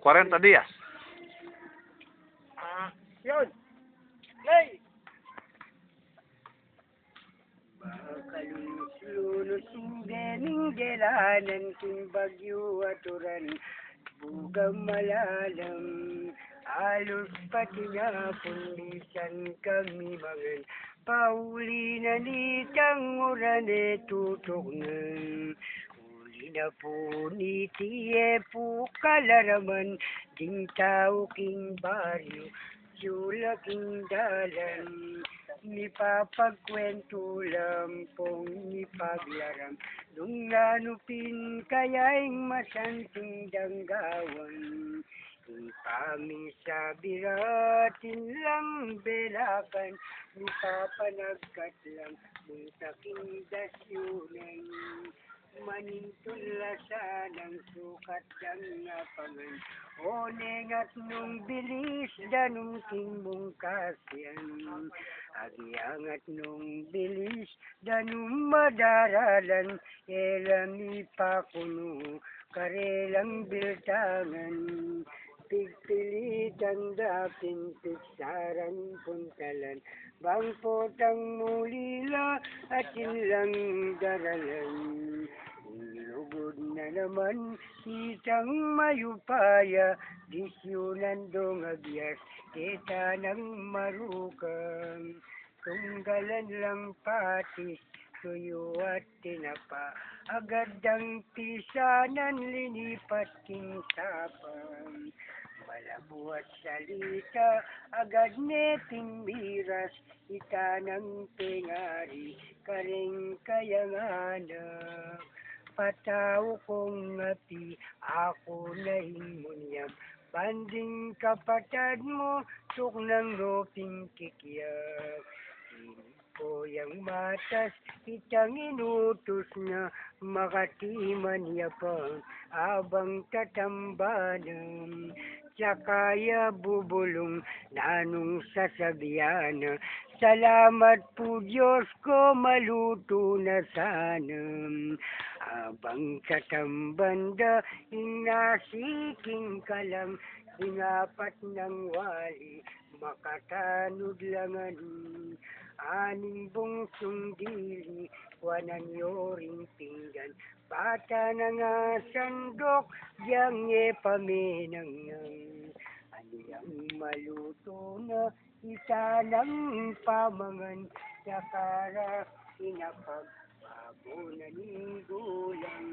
40 días. Yun. Play! Makalunos-lunos singgaling gelanan king bagyo at uran bugang malalam halos pati nga pundisan kami mangan pauli na nitang uran tutok ng uli na po ni tiye po kalaraman ding tao king baryo Yula king dalan, ni papagkwento lampong ni paglaram. Nung nanupin kaya'y masanting danggawan, ipami sa biratin lang belakan, ni papanagkat lang mong taking dasyunan. Manintulasan ang sukat ng napangan o nengat nung bilis danong king mong kasyan agiangat nung bilis danong madaralan elami pa kuno karelang biltangan pigpilitan dapin piksaran puntalan bang potang mulila at ilang daralan lugod na naman itang mayupaya disyunan dong agyas kita ng marukang tunggalan lang patis tuyo at tinapa agad ang pisanan linipat king sapang malabo at salita agad neting miras itanang pengari karing kayanganak pataw kong api, ako na himunyam. Banding kapatid mo, tuk ng roping kikiyak. Hindi ko yung matas, itang inutos na makatiman niya pa, abang tatambanan. Tsakaya bubulong nanong sasabihan na, salamat po Diyos ko, maluto na sana. Abang sa tambanda, inasiking ka lang, inapat ng wali, makatanod langan. Aning bungsong dili, wanan yoring pinggan, bata na nga sandok, diyang paminangang. Aniyang maluto na, itanang pamangan, sakara inapag. Bago na ni gulang,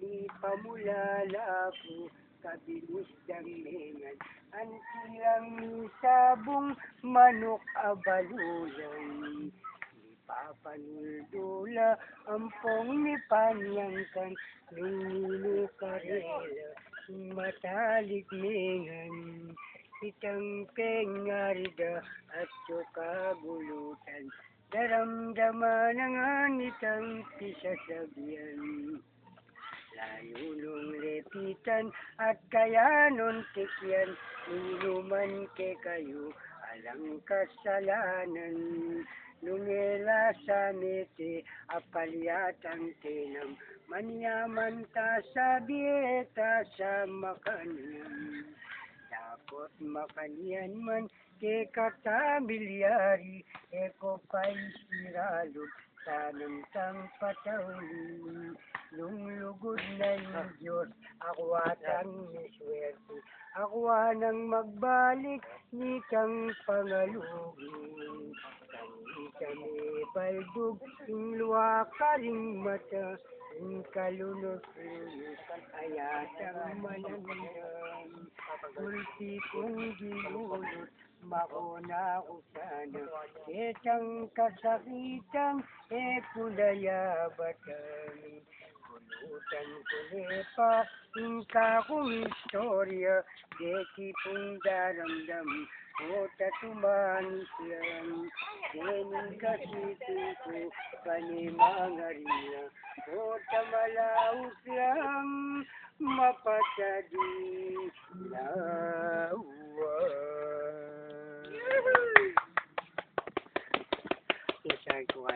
ni pamulala ko, kabilis danglingan, ang tilang ni sabong manok abalulan. Ni papanuldula, ampong ni panyangkan, nunino karela, matalik mingan. Itang pengarida at kagulutan, daramdaman ang anitang pisasabihan. Layo nung lepitan at kaya nun tikyan, inuman ke kayo alang kasalanan. Nungela sa mete, apalyat ang tinam, manyaman ta sa dieta sa makanyan. Dapat makanyan man, ke katamilyari, eko pa'y siralod, sanang patawin. Nung lugod na ng Diyos, ako atang miswerte, ako nang magbalik, ni kang pangalugin. Kami baldog, yung luwa ka ring mata, yung kalunod-lunod, ayatang malamdam. Gulpi kong gilulot, makuna ko sana, kitang kasakitan, kulaya batang. Kulutan kulipa, ingka kong istorya, deki pong daramdam, o tatumanis lang. Dening kasitin ko, panimangarila, o tamalaos lang, mapasadi lawa. Yes, I go